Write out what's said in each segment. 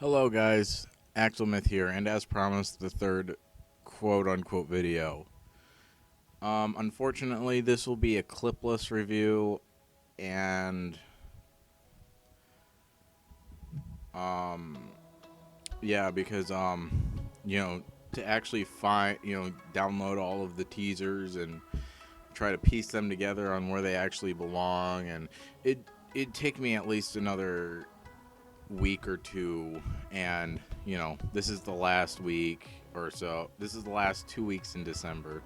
Hello guys, Axelmyth here, and as promised, the third quote-unquote video. Unfortunately, this will be a clipless review, and, yeah, because, to actually download all of the teasers and try to piece them together on where they actually belong, and it'd take me at least another week or two, and this is the last week or so. This is the last 2 weeks in December,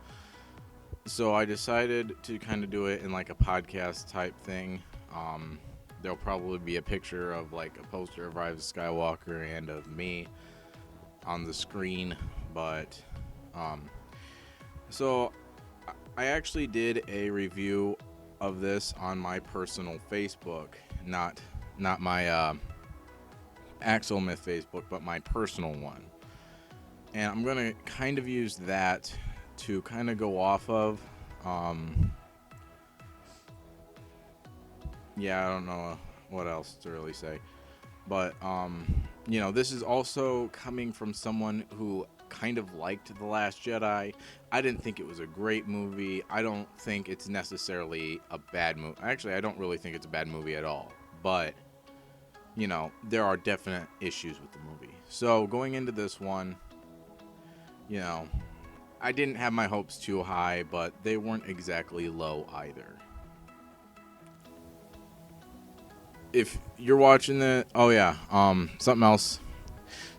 so I decided to kind of do it in like a podcast type thing. There'll probably be a picture of like a poster of Rise of Skywalker and of me on the screen, but so I actually did a review of this on my personal Facebook, not my Axelmyth Facebook, but my personal one. And I'm going to kind of use that to kind of go off of. Yeah, I don't know what else to really say. But, this is also coming from someone who kind of liked The Last Jedi. I didn't think it was a great movie. I don't think it's necessarily a bad movie. Actually, I don't really think it's a bad movie at all. But there are definite issues with the movie. So going into this one, I didn't have my hopes too high, but they weren't exactly low either. If you're watching something else.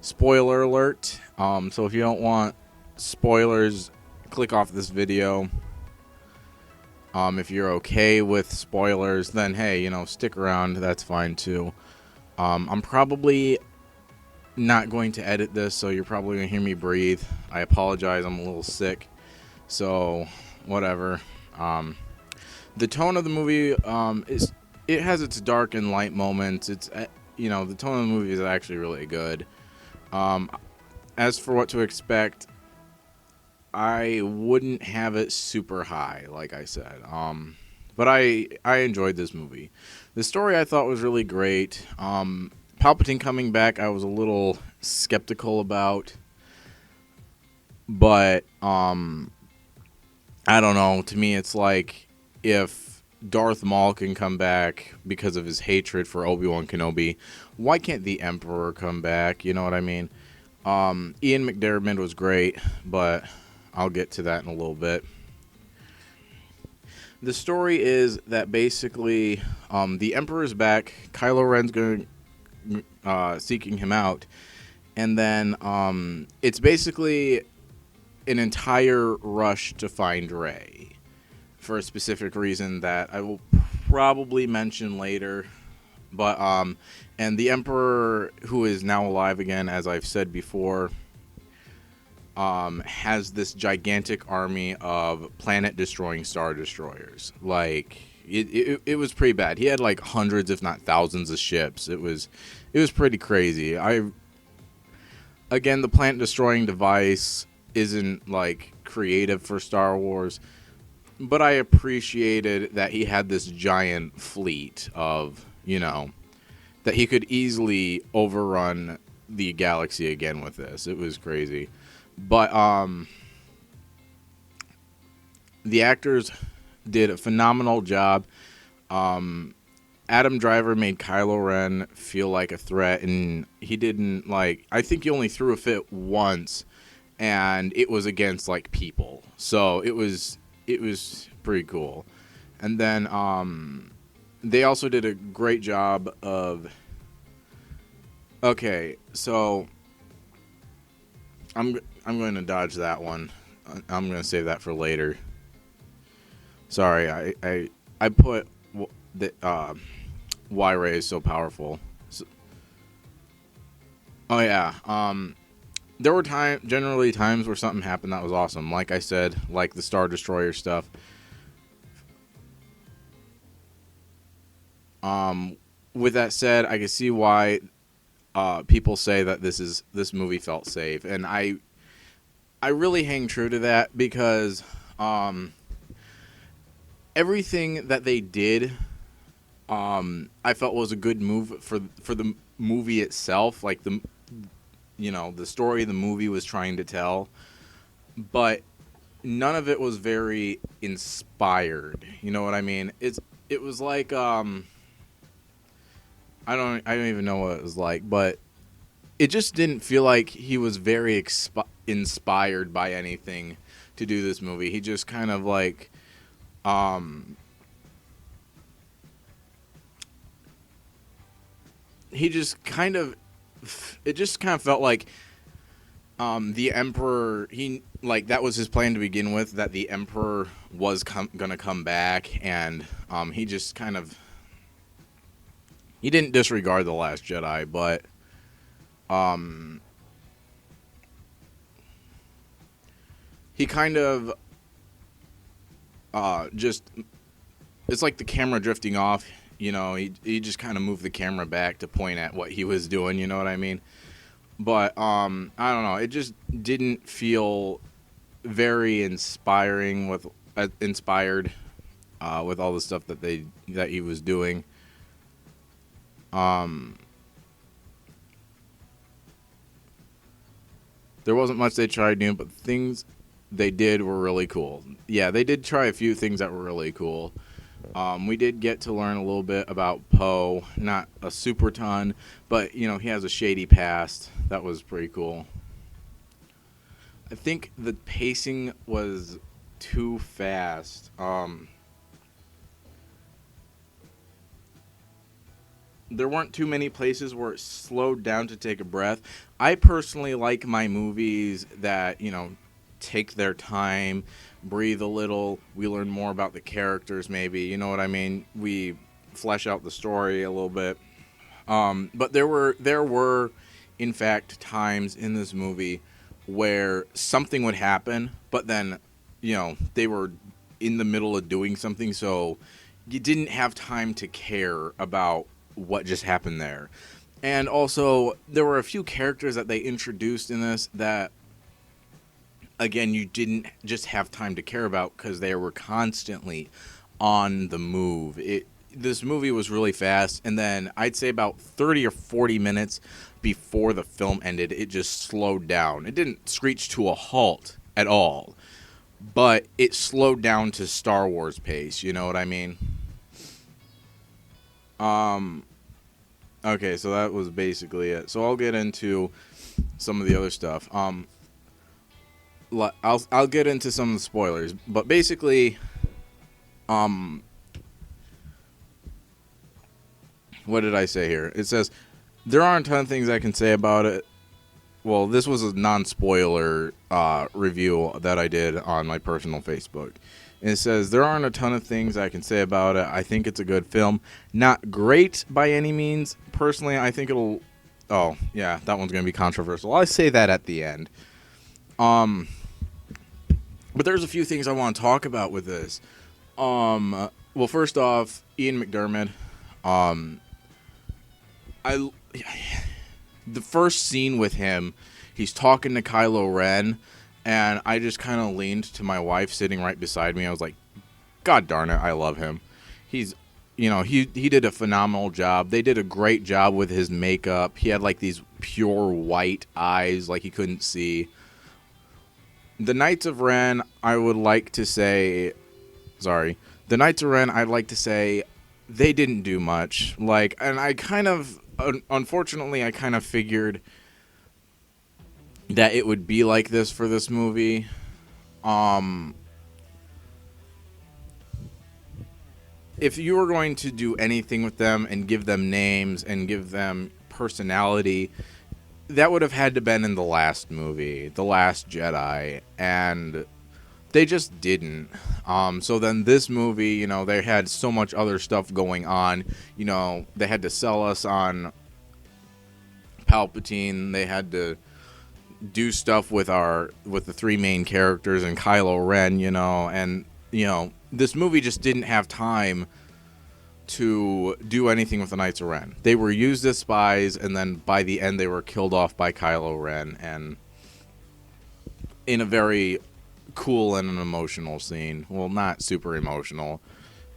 Spoiler alert. So if you don't want spoilers, click off this video. If you're okay with spoilers, then hey, stick around. That's fine too. I'm probably not going to edit this, so you're probably going to hear me breathe. I apologize, I'm a little sick, so whatever. The tone of the movie it has its dark and light moments. It's the tone of the movie is actually really good. As for what to expect, I wouldn't have it super high, like I said. But I enjoyed this movie. The story I thought was really great. Palpatine coming back, I was a little skeptical about. But, I don't know. To me, it's like if Darth Maul can come back because of his hatred for Obi-Wan Kenobi, why can't the Emperor come back? You know what I mean? Ian McDiarmid was great, but I'll get to that in a little bit. The story is that basically the Emperor's back, Kylo Ren's going seeking him out, and then it's basically an entire rush to find Rey for a specific reason that I will probably mention later. But and the Emperor, who is now alive again, as I've said before, has this gigantic army of planet-destroying Star Destroyers. Like, it was pretty bad. He had, like, hundreds, if not thousands of ships. It was pretty crazy. Again, the planet-destroying device isn't, like, creative for Star Wars, but I appreciated that he had this giant fleet of, that he could easily overrun the galaxy again with this. It was crazy. But the actors did a phenomenal job. Adam Driver made Kylo Ren feel like a threat, and he didn't I think he only threw a fit once, and it was against people. So it was pretty cool. And then they also did a great job of. Okay, so I'm going to dodge that one. I'm going to save that for later. Sorry, I put the why Rey is so powerful. So, oh yeah, there were generally times where something happened that was awesome. Like I said, like the Star Destroyer stuff. With that said, I can see why people say that this movie felt safe, and I really hang true to that because everything that they did, I felt was a good move for the movie itself. Like the story the movie was trying to tell, but none of it was very inspired. You know what I mean? It was like I don't even know what it was like, but it just didn't feel like he was very inspired by anything to do this movie. He just kind of like he just kind of it just kind of felt like the emperor, he like that was his plan to begin with, that the emperor was gonna come back, and he just kind of he didn't disregard the Last Jedi, but he kind of just, it's like the camera drifting off. He just kind of moved the camera back to point at what he was doing. You know what I mean? But I don't know. It just didn't feel very inspiring inspired with all the stuff that he was doing. There wasn't much they tried doing, but things they did were really cool. Yeah, they did try a few things that were really cool. We did get to learn a little bit about Poe, not a super ton, but he has a shady past. That was pretty cool. I think the pacing was too fast. There weren't too many places where it slowed down to take a breath. I personally like my movies that, take their time, breathe a little. We learn more about the characters, maybe. You know what I mean? We flesh out the story a little bit. But there were, in fact, times in this movie where something would happen, but then, they were in the middle of doing something, so you didn't have time to care about what just happened there. And also, there were a few characters that they introduced in this that, again, you didn't just have time to care about because they were constantly on the move. This movie was really fast, and then I'd say about 30 or 40 minutes before the film ended, it just slowed down. It didn't screech to a halt at all, but it slowed down to Star Wars pace, you know what I mean? Okay, so that was basically it. So I'll get into some of the other stuff. I'll get into some of the spoilers, but basically, what did I say here? It says there aren't a ton of things I can say about it. Well, this was a non-spoiler review that I did on my personal Facebook. And it says, there aren't a ton of things I can say about it. I think it's a good film. Not great by any means. Personally, I think it'll... Oh, yeah, that one's going to be controversial. I say that at the end. But there's a few things I want to talk about with this. Well, first off, Ian McDiarmid. The first scene with him, he's talking to Kylo Ren, and I just kind of leaned to my wife sitting right beside me. I was like, God darn it, I love him. He's, he did a phenomenal job. They did a great job with his makeup. He had like these pure white eyes like he couldn't see. The Knights of Ren, I'd like to say, they didn't do much. And I kind of, unfortunately, I kind of figured that it would be like this for this movie. If you were going to do anything with them and give them names and give them personality, that would have had to been in the last movie, The Last Jedi, and they just didn't. So then this movie, they had so much other stuff going on. They had to sell us on Palpatine. They had to do stuff with the three main characters and Kylo Ren, and this movie just didn't have time to do anything with the Knights of Ren. They were used as spies, and then by the end they were killed off by Kylo Ren, and in a very cool and an emotional scene. Well, not super emotional,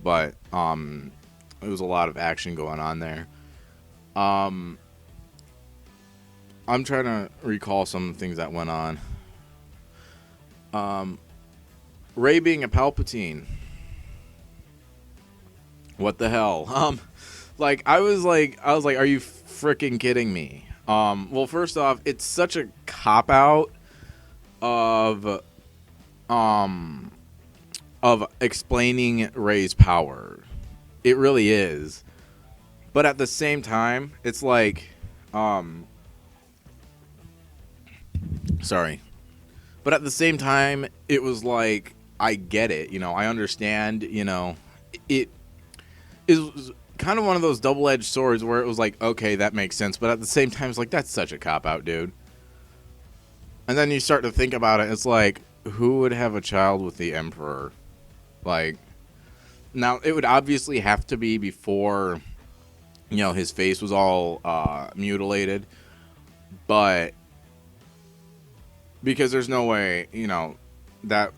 but it was a lot of action going on there. I'm trying to recall some things that went on. Rey being a Palpatine. What the hell? Like I was like, are you freaking kidding me? Well, first off, it's such a cop out of um explaining Rey's power. It really is. But at the same time, it's like sorry. But at the same time, it was like I get it, I understand, it is kind of one of those double-edged swords where it was like, okay, that makes sense, but at the same time it's like that's such a cop out, dude. And then you start to think about it, it's like, who would have a child with the Emperor? Like, now it would obviously have to be before, his face was all mutilated, but because there's no way, that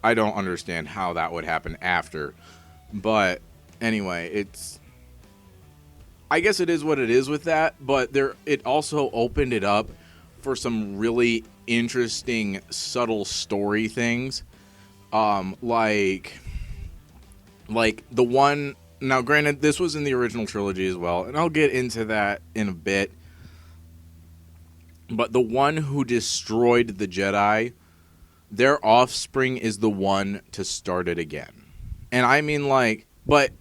I don't understand how that would happen after. But anyway, I guess it is what it is with that, but it also opened it up for some really interesting, subtle story things. Like the one, now granted, this was in the original trilogy as well, and I'll get into that in a bit. But the one who destroyed the Jedi, their offspring is the one to start it again. And I mean, like, but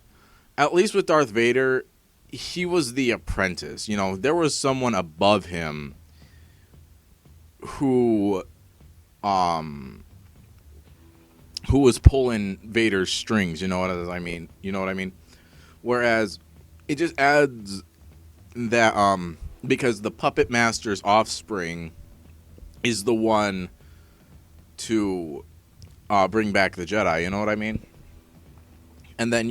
at least with Darth Vader, he was the apprentice. There was someone above him who was pulling Vader's strings. You know what I mean? Whereas it just adds that because the puppet master's offspring is the one to bring back the Jedi. You know what I mean? And then,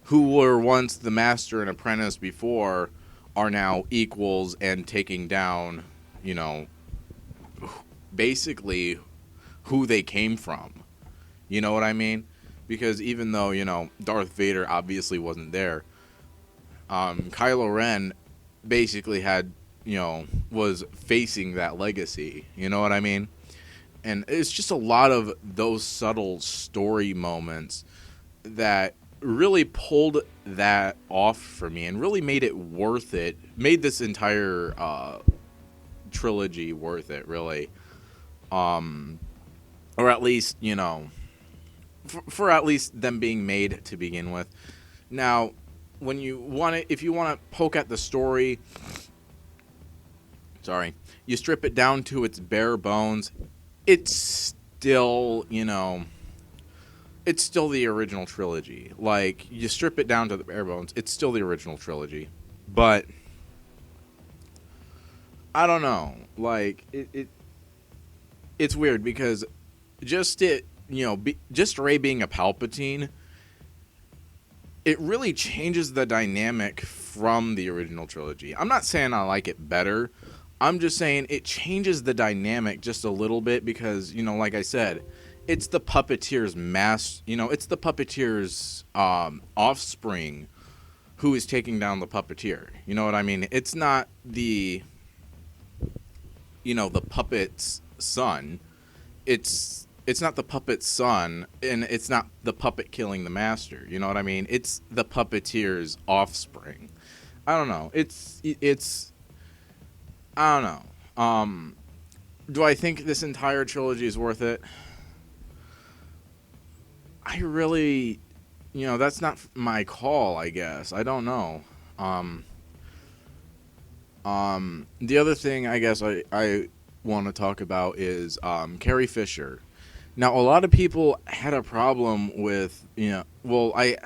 who were once the master and apprentice before are now equals and taking down, basically who they came from. You know what I mean? Because even though, Darth Vader obviously wasn't there, Kylo Ren basically had, was facing that legacy. You know what I mean? And it's just a lot of those subtle story moments that really pulled that off for me and really made it worth it, made this entire trilogy worth it, really. Or at least, for at least them being made to begin with. Now, when you want to, if you want to poke at the story, you strip it down to its bare bones, it's still, it's still the original trilogy. Like, you strip it down to the bare bones, it's still the original trilogy. But I don't know. Like, it's weird because just just Rey being a Palpatine, it really changes the dynamic from the original trilogy. I'm not saying I like it better. I'm just saying it changes the dynamic just a little bit because, like I said, it's the puppeteer's it's the puppeteer's offspring who is taking down the puppeteer. You know what I mean? It's not the puppet's son. It's not the puppet's son, and it's not the puppet killing the master. You know what I mean? It's the puppeteer's offspring. I don't know. It's I don't know. Do I think this entire trilogy is worth it? I really, that's not my call, I guess. I don't know. The other thing I guess I want to talk about is Carrie Fisher. Now, a lot of people had a problem with, well, I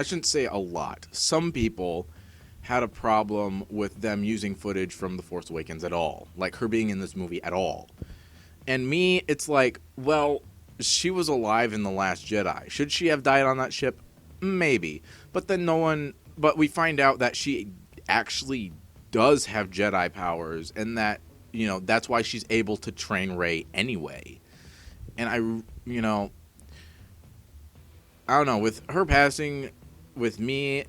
shouldn't say a lot. Some people had a problem with them using footage from The Force Awakens at all, like her being in this movie at all. And me, it's like, well, she was alive in The Last Jedi. Should she have died on that ship? Maybe. But then but we find out that she actually does have Jedi powers, and that, that's why she's able to train Rey anyway. And I don't know, with her passing, with me,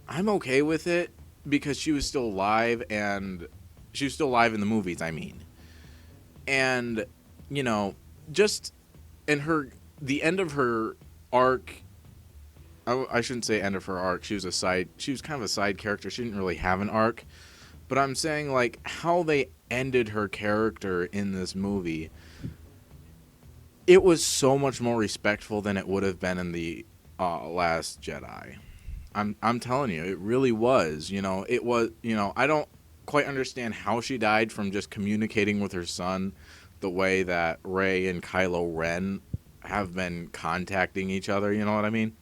I'm okay with it because she was still alive, and She was still alive in the movies, I mean. And, you know, just in the end of her arc, I shouldn't say end of her arc. She was kind of a side character. She didn't really have an arc. But I'm saying, like, how they ended her character in this movie, it was so much more respectful than it would have been in the Last Jedi. I'm telling you, it really was. You know, it was. You know, I don't quite understand how she died from just communicating with her son, the way that Rey and Kylo Ren have been contacting each other. You know what I mean?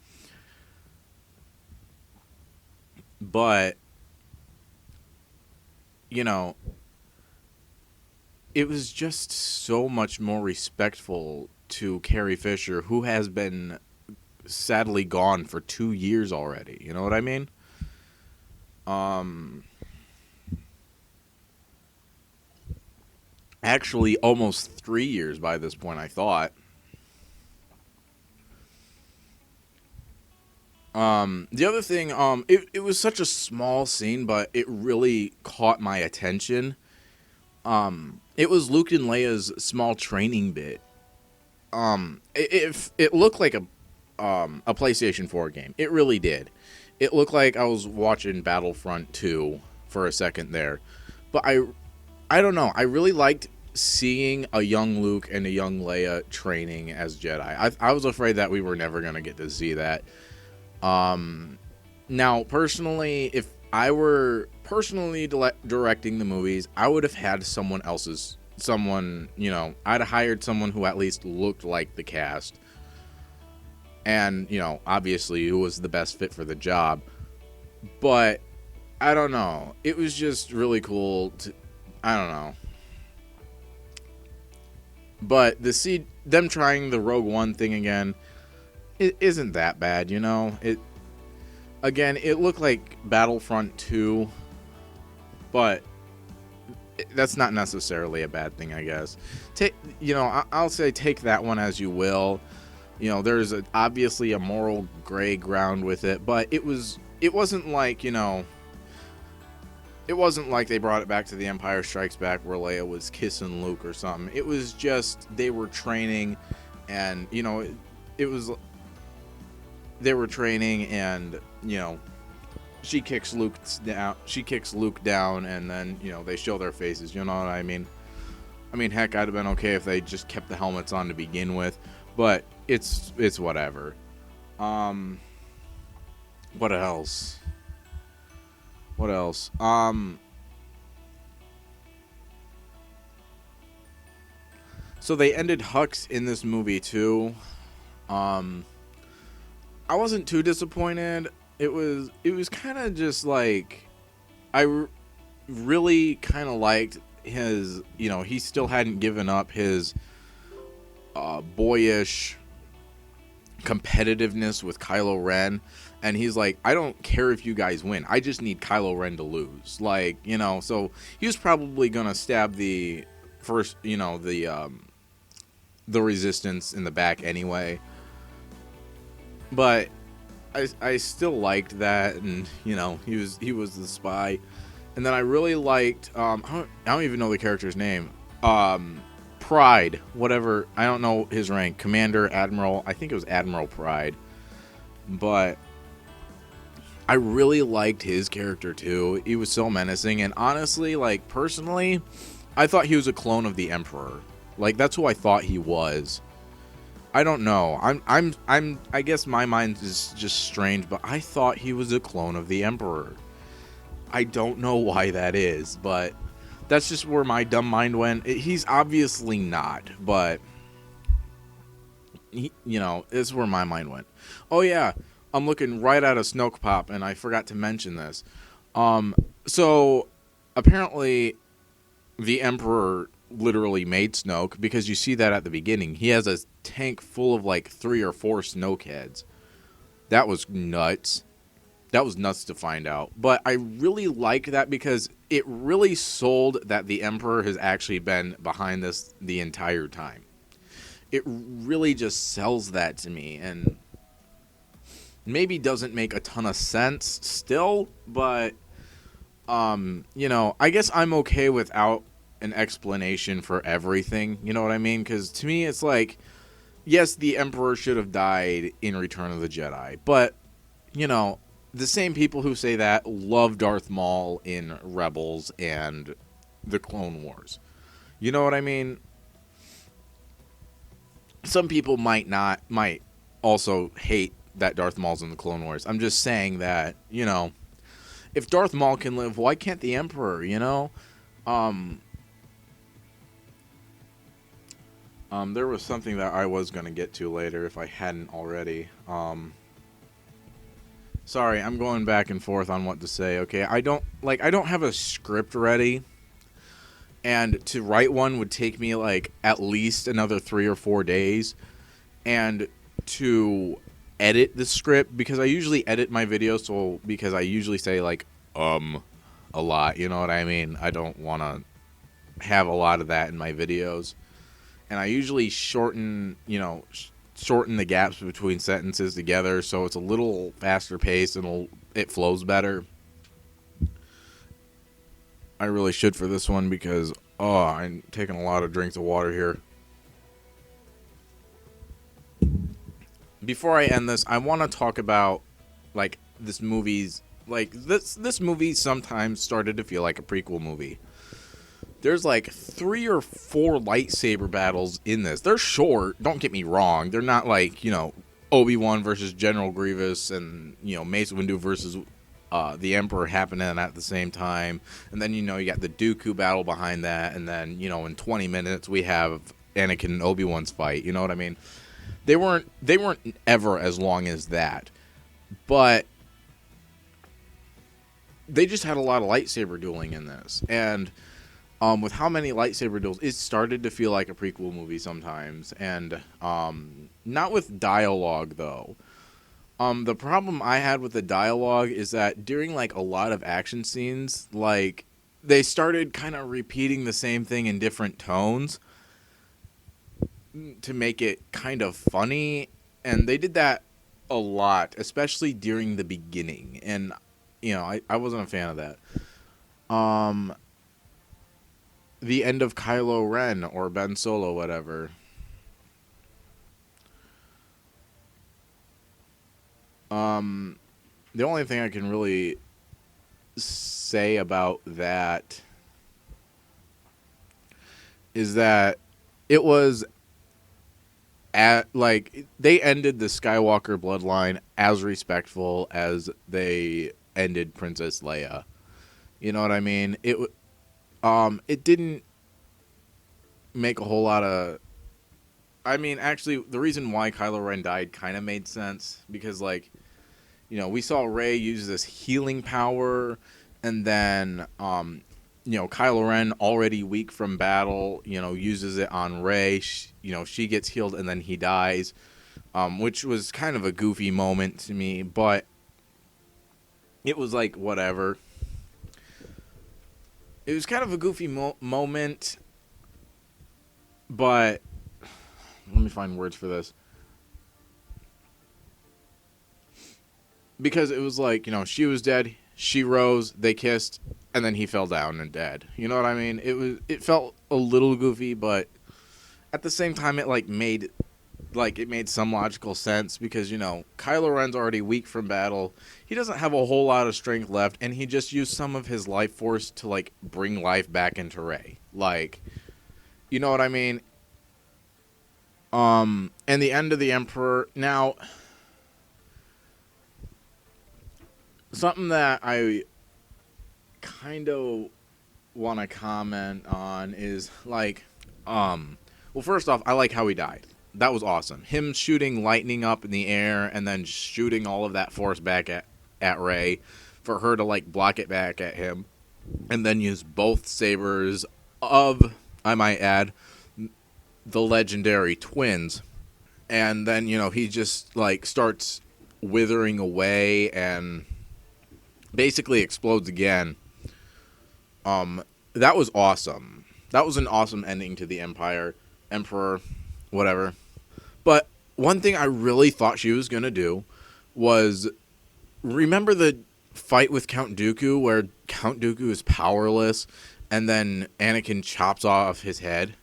But, you know, it was just so much more respectful to Carrie Fisher, who has been sadly gone for 2 years already. You know what I mean? Actually, almost 3 years by this point, I thought. The other thing, it was such a small scene, but it really caught my attention. It was Luke and Leia's small training bit. It looked like a PlayStation 4 game. It really did. It looked like I was watching Battlefront 2 for a second there. But I don't know. I really liked seeing a young Luke and a young Leia training as Jedi. I was afraid that we were never going to get to see that. Now, personally, if I were personally directing the movies, I would have had someone, you know, I'd have hired someone who at least looked like the cast. And, you know, obviously who was the best fit for the job. But, I don't know. It was just really cool I don't know. But them trying the Rogue One thing again, it isn't that bad, you know? It looked like Battlefront 2, but that's not necessarily a bad thing, I guess. I'll say take that one as you will. You know, there's obviously a moral gray ground with it, but it wasn't like, you know, it wasn't like they brought it back to The Empire Strikes Back where Leia was kissing Luke or something. It was just they were training, and, you know, they were training, and, you know, she kicks Luke down, and then, you know, they show their faces. You know what I mean? I mean, heck, I'd have been okay if they just kept the helmets on to begin with, but it's whatever. What else? So they ended Hux in this movie too. I wasn't too disappointed. It was kind of just like, really kind of liked his, you know, he still hadn't given up his boyish competitiveness with Kylo Ren, and he's like, I don't care if you guys win, I just need Kylo Ren to lose. Like, you know, so he was probably gonna stab the first, you know, the Resistance in the back anyway. But I still liked that, and, you know, he was the spy. And then I really liked I don't even know the character's name. Pride, whatever, I don't know his rank. Commander, Admiral, I think it was Admiral Pride. But I really liked his character too. He was so menacing, and honestly, like, personally, I thought he was a clone of the Emperor. Like, that's who I thought he was. I don't know. I guess my mind is just strange, but I thought he was a clone of the Emperor. I don't know why that is, but that's just where my dumb mind went. He's obviously not, but you know, it's where my mind went. Oh yeah, I'm looking right at a Snoke pop, and I forgot to mention this. So apparently the Emperor literally made Snoke, because you see that at the beginning. He has a tank full of like 3 or 4 Snoke heads. That was nuts. That was nuts to find out. But I really like that because it really sold that the Emperor has actually been behind this the entire time. It really just sells that to me, and maybe doesn't make a ton of sense still, but I guess I'm okay without an explanation for everything. You know what I mean? Because to me, it's like, yes, the Emperor should have died in Return of the Jedi, but you know, the same people who say that love Darth Maul in Rebels and the Clone Wars. You know what I mean? Some people might also hate that Darth Maul's in the Clone Wars. I'm just saying that, if Darth Maul can live, why can't the Emperor, Um, there was something that I was going to get to later if I hadn't already. Sorry, I'm going back and forth on what to say, okay? I don't have a script ready, and to write one would take me, at least another 3 or 4 days, and to edit the script, because I usually edit my videos, because I usually say, a lot, you know what I mean? I don't want to have a lot of that in my videos, and I usually shorten the gaps between sentences together, so it's a little faster paced and it flows better. I really should for this one because, I'm taking a lot of drinks of water here. Before I end this, I want to talk about, this movie's, this movie sometimes started to feel like a prequel movie. There's 3 or 4 lightsaber battles in this. They're short, don't get me wrong. They're not Obi-Wan versus General Grievous and, Mace Windu versus the Emperor happening at the same time. And then, you got the Dooku battle behind that. And then, in 20 minutes, we have Anakin and Obi-Wan's fight. You know what I mean? They weren't ever as long as that. But they just had a lot of lightsaber dueling in this. And with how many lightsaber duels, it started to feel like a prequel movie sometimes. And not with dialogue, though. The problem I had with the dialogue is that during, a lot of action scenes, they started kind of repeating the same thing in different tones to make it kind of funny. And they did that a lot, especially during the beginning. And, I wasn't a fan of that. The end of Kylo Ren or Ben Solo, whatever. The only thing I can really say about that is that it was they ended the Skywalker bloodline as respectful as they ended Princess Leia. You know what I mean? It didn't make a whole lot of... I mean, actually, the reason why Kylo Ren died kind of made sense. Because, we saw Rey use this healing power. And then, Kylo Ren, already weak from battle, uses it on Rey. She gets healed and then he dies. Which was kind of a goofy moment to me. But it was whatever. It was kind of a goofy moment, but let me find words for this. Because it was she was dead, she rose, they kissed, and then he fell down and dead. You know what I mean? It felt a little goofy, but at the same time it made some logical sense because, Kylo Ren's already weak from battle. He doesn't have a whole lot of strength left, and he just used some of his life force to, bring life back into Rey. You know what I mean? And the end of the Emperor. Now, something that I kind of want to comment on is, well, first off, I like how he died. That was awesome. Him shooting lightning up in the air and then shooting all of that force back at Rey for her to, block it back at him. And then use both sabers of, I might add, the legendary twins. And then, he just, starts withering away and basically explodes again. That was awesome. That was an awesome ending to the Emperor, whatever. But one thing I really thought she was going to do was, remember the fight with Count Dooku where Count Dooku is powerless and then Anakin chops off his head.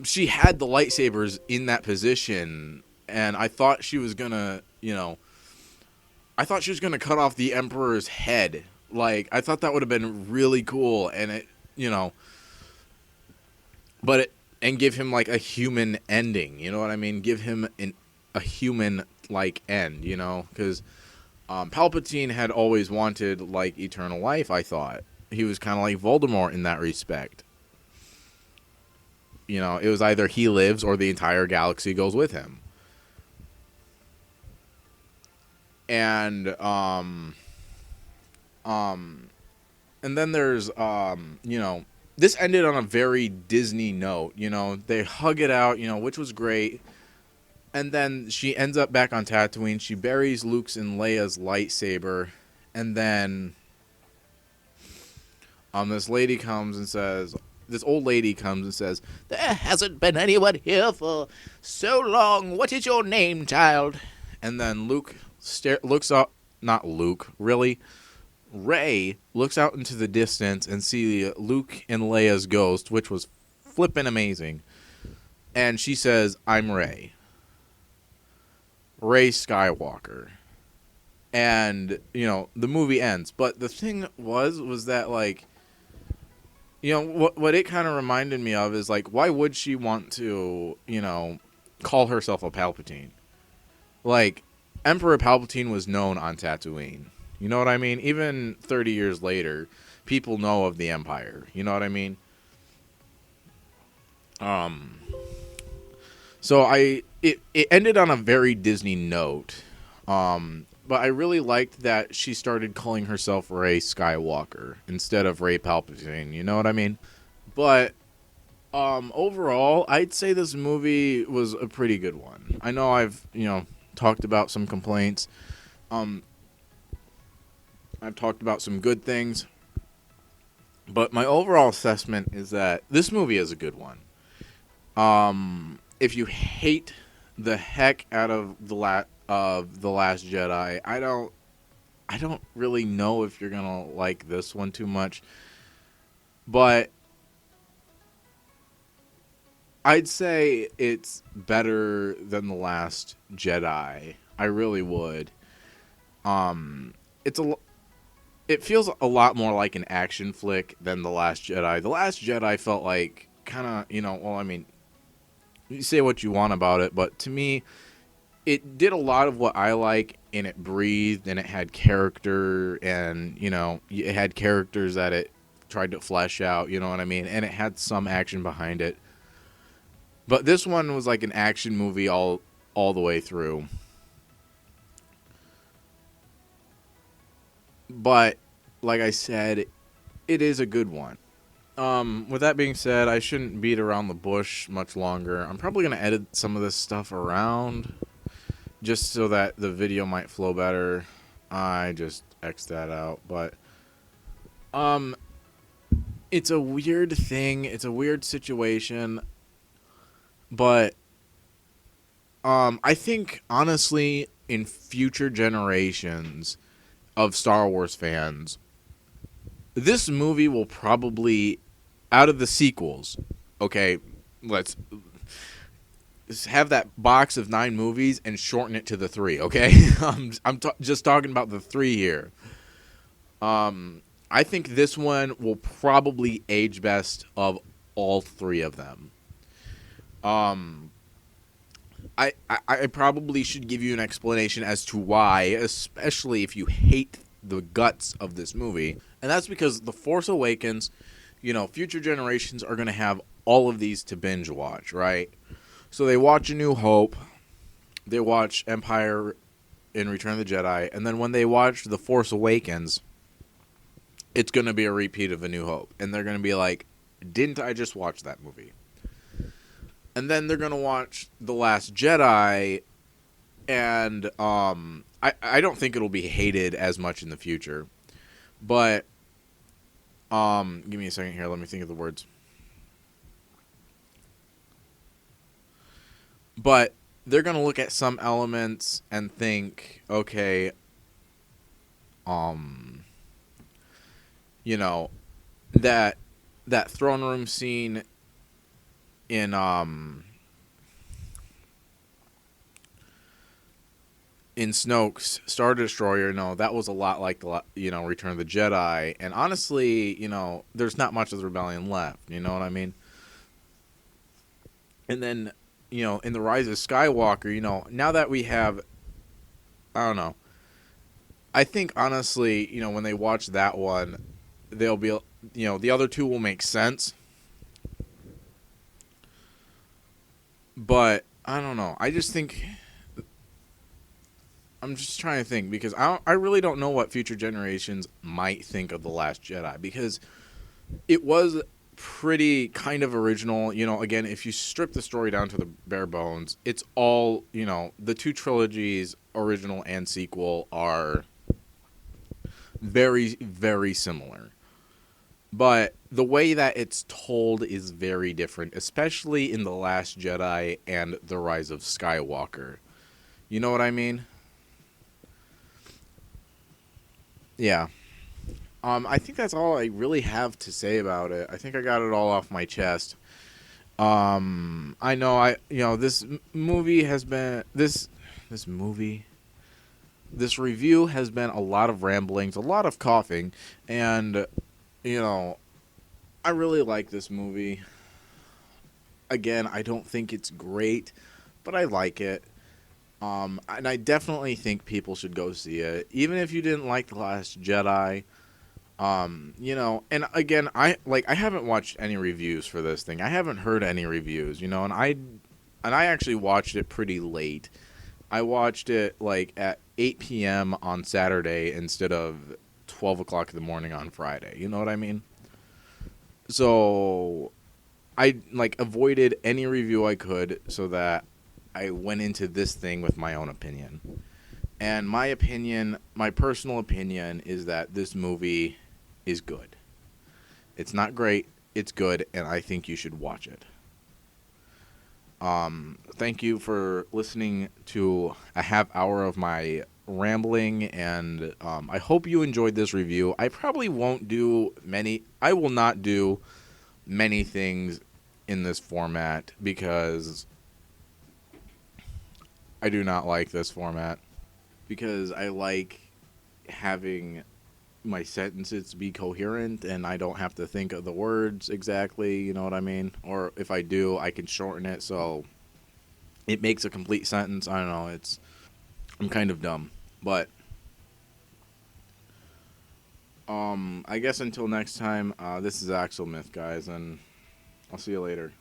She had the lightsabers in that position, and I thought she was gonna, I thought she was gonna cut off the Emperor's head. Like, I thought that would have been really cool, and it, and give him like a human ending. You know what I mean? Give him a human like end. Because Palpatine had always wanted like eternal life. I thought he was kind of like Voldemort in that respect. It was either he lives or the entire galaxy goes with him. And and then there's this ended on a very Disney note. They hug it out, which was great. And then she ends up back on Tatooine. She buries Luke's and Leia's lightsaber, and then this old lady comes and says, "There hasn't been anyone here for so long. What is your name, child?" And then looks up. Not Luke, really. Rey looks out into the distance and see Luke and Leia's ghost, which was flippin' amazing. And she says, "I'm Rey. Ray Skywalker." And, the movie ends. But the thing was that, like, what it kind of reminded me of is, like, why would she want to, call herself a Palpatine? Like, Emperor Palpatine was known on Tatooine. You know what I mean? Even 30 years later, people know of the Empire. You know what I mean? So it ended on a very Disney note. But I really liked that she started calling herself Rey Skywalker instead of Rey Palpatine. You know what I mean? But overall, I'd say this movie was a pretty good one. I know I've, talked about some complaints. I've talked about some good things. But my overall assessment is that this movie is a good one. If you hate the heck out of the Last Jedi, I don't really know if you're gonna like this one too much. But I'd say it's better than The Last Jedi. I really would. It feels a lot more like an action flick than The Last Jedi. The Last Jedi felt like kind of, you say what you want about it, but to me, it did a lot of what I like, and it breathed, and it had character, and, it had characters that it tried to flesh out, you know what I mean? And it had some action behind it. But this one was like an action movie all the way through. But, like I said, it is a good one. With that being said, I shouldn't beat around the bush much longer. I'm probably going to edit some of this stuff around just so that the video might flow better. I just X'd that out. But, it's a weird thing. It's a weird situation. But, I think, honestly, in future generations of Star Wars fans, this movie will probably, out of the sequels, okay, let's have that box of 9 movies and shorten it to the 3, okay? I'm just talking about the 3 here. I think this one will probably age best of all 3 of them. I probably should give you an explanation as to why, especially if you hate the guts of this movie. And that's because The Force Awakens, future generations are going to have all of these to binge watch, right? So they watch A New Hope, they watch Empire in Return of the Jedi, and then when they watch The Force Awakens, it's going to be a repeat of A New Hope. And they're going to be like, didn't I just watch that movie? And then they're going to watch The Last Jedi, and I don't think it'll be hated as much in the future. But, give me a second here. Let me think of the words. But they're going to look at some elements and think, okay, um, you know, that that throne room scene in Snoke's Star Destroyer, no, that was a lot like the Return of the Jedi. And honestly, there's not much of the rebellion left. You know what I mean? And then, in the Rise of Skywalker, now that we have, I don't know. I think honestly, when they watch that one, they'll be, the other two will make sense. But I don't know. I just think I'm just trying to think because I really don't know what future generations might think of The Last Jedi because it was pretty kind of original. Again, if you strip the story down to the bare bones, it's all, the two trilogies, original and sequel, are very, very similar. But the way that it's told is very different, especially in The Last Jedi and The Rise of Skywalker. You know what I mean? Yeah. I think that's all I really have to say about it. I think I got it all off my chest. I know this movie has been this review has been a lot of ramblings, a lot of coughing, and I really like this movie. Again, I don't think it's great, but I like it. And I definitely think people should go see it, even if you didn't like The Last Jedi. And again, I haven't watched any reviews for this thing. I haven't heard any reviews, and I actually watched it pretty late. I watched it like at 8 p.m. on Saturday instead of 12 o'clock in the morning on Friday. You know what I mean? So I avoided any review I could so that I went into this thing with my own opinion. And my opinion, my personal opinion, is that this movie is good. It's not great, it's good, and I think you should watch it. Thank you for listening to a half hour of my rambling, and I hope you enjoyed this review. I will not do many things in this format because I do not like this format. Because I like having my sentences be coherent and I don't have to think of the words exactly, you know what I mean? Or if I do, I can shorten it so it makes a complete sentence. I don't know, I'm kind of dumb. But I guess until next time, this is Axel Myth, guys, and I'll see you later.